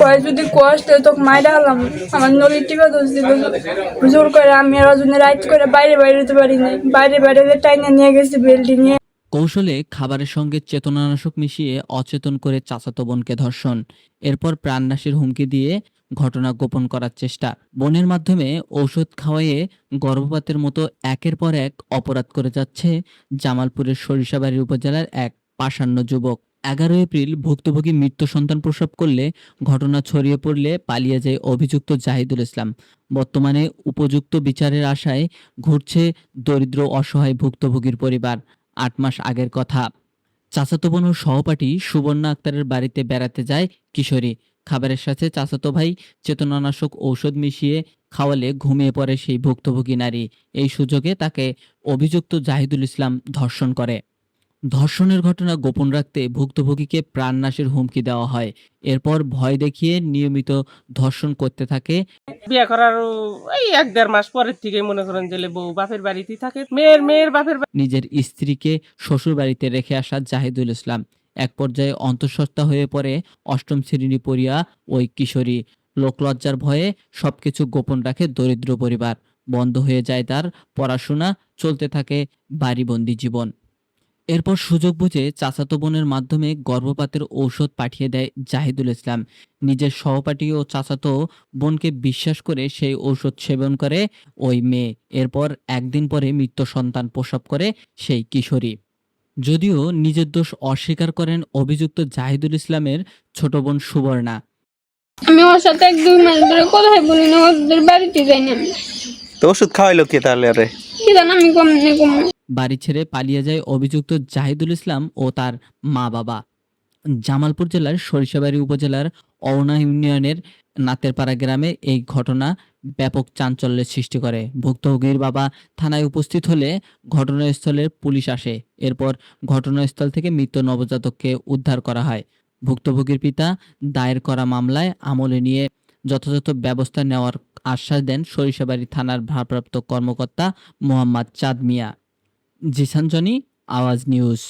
কয় যদি কষ্ট হয় তোকে মাইরা হলাম। আমার নলির টিপা ধরছিল জোর করে, আমি আর ওজনে রাইট করে বাইরে বাইরে যেতে পারি নাই, বাইরে বাইরে টাইনে নিয়ে গেছি বেল্টি নিয়ে। কৌশলে খাবারের সঙ্গে চেতনানাশক মিশিয়ে অচেতন করে চাচাতো বোনকে ধর্ষণ, এরপর প্রাণনাশের হুমকি দিয়ে ঘটনা গোপন করার চেষ্টা, বোনের মাধ্যমে ঔষধ খাওয়াইয়ে গর্ভপাতের মতো একের পর এক অপরাধ করে যাচ্ছে জামালপুরের সরিষাবাড়ী উপজেলার এক পাষাণ্য যুবক। 11 এপ্রিল ভুক্তভোগী মৃত্যু সন্তান প্রসব করলে ঘটনা ছড়িয়ে পড়লে পালিয়ে যায় অভিযুক্ত জাহিদুল ইসলাম। বর্তমানে উপযুক্ত বিচারের আশায় ঘুরছে দরিদ্র অসহায় ভুক্তভোগীর পরিবার। 8 মাস আগের কথা, চাচাতো বোন ও সহপাঠী সুবর্ণা আক্তারের বাড়িতে বেড়াতে যায় কিশোরী। খাবারের সাথে চাচাতো ভাই চেতনানাশক ঔষধ মিশিয়ে খাওয়ালে ঘুমিয়ে পড়ে সেই ভুক্তভোগী নারী। এই সুযোগে তাকে অভিযুক্ত জাহিদুল ইসলাম ধর্ষণ করে। ধর্ষণের ঘটনা গোপন রাখতে ভুক্তভোগীকে প্রাণনাশের হুমকি দেওয়া হয়। এরপর ভয় দেখিয়ে নিয়মিত ধর্ষণ করতে থাকে। বিয়ে করার এই 1-1.5 মাস পরের থেকে মনে করেন যে বউ বাপের বাড়িতেই থাকে, মেয়ের বাপের নিজের স্ত্রীকে শ্বশুর বাড়িতে রেখে আসা জাহিদুল ইসলাম এক পর্যায়ে অন্তঃসত্ত্বা হয়ে পড়ে 8ম শ্রেণী পড়িয়া ওই কিশোরী। লোকলজ্জার ভয়ে সবকিছু গোপন রাখে দরিদ্র পরিবার। বন্ধ হয়ে যায় তার পড়াশোনা, চলতে থাকে বাড়িবন্দি জীবন। এরপর সুযোগ বুঝে চাচাতো বোনের মাধ্যমে গর্ভপাতের ঔষধ পাঠিয়ে দেয় জাহিদুল ইসলাম। নিজের সহপাঠী ও চাচাতো বোনকে বিশ্বাস করে সেই ঔষধ সেবন করে ওই মেয়ে। এরপর একদিন পরে মৃত্যু সন্তান প্রসব করে সেই কিশোরী। যদিও নিজের দোষ অস্বীকার করেন অভিযুক্ত জাহিদুল ইসলামের ছোট বোন সুবর্ণা। আমি ওর সাথে 1-2 মাস ধরে কথাই বলি না, ওদের বাড়িতে যাই না। তো ওষুধ খাওয়াইলো কে তাহলে? আরে কি জানো আমি কম বাড়ি ছেড়ে পালিয়ে যায় অভিযুক্ত জাহিদুল ইসলাম ও তার মা বাবা। জামালপুর জেলার সরিষাবাড়ী উপজেলার অওনা ইউনিয়নের নাতেরপাড়া গ্রামে এই ঘটনা ব্যাপক চাঞ্চল্যের সৃষ্টি করে। ভুক্তভোগীর বাবা থানায় উপস্থিত হলে ঘটনাস্থলে পুলিশ আসে। এরপর ঘটনাস্থল থেকে মৃত নবজাতককে উদ্ধার করা হয়। ভুক্তভোগীর পিতা দায়ের করা মামলায় আমলে নিয়ে যথাযথ ব্যবস্থা নেওয়ার আশ্বাস দেন সরিষাবাড়ী থানার ভারপ্রাপ্ত কর্মকর্তা মোহাম্মদ চাঁদ মিয়া। জিসান জনি, আওয়াজ নিউজ।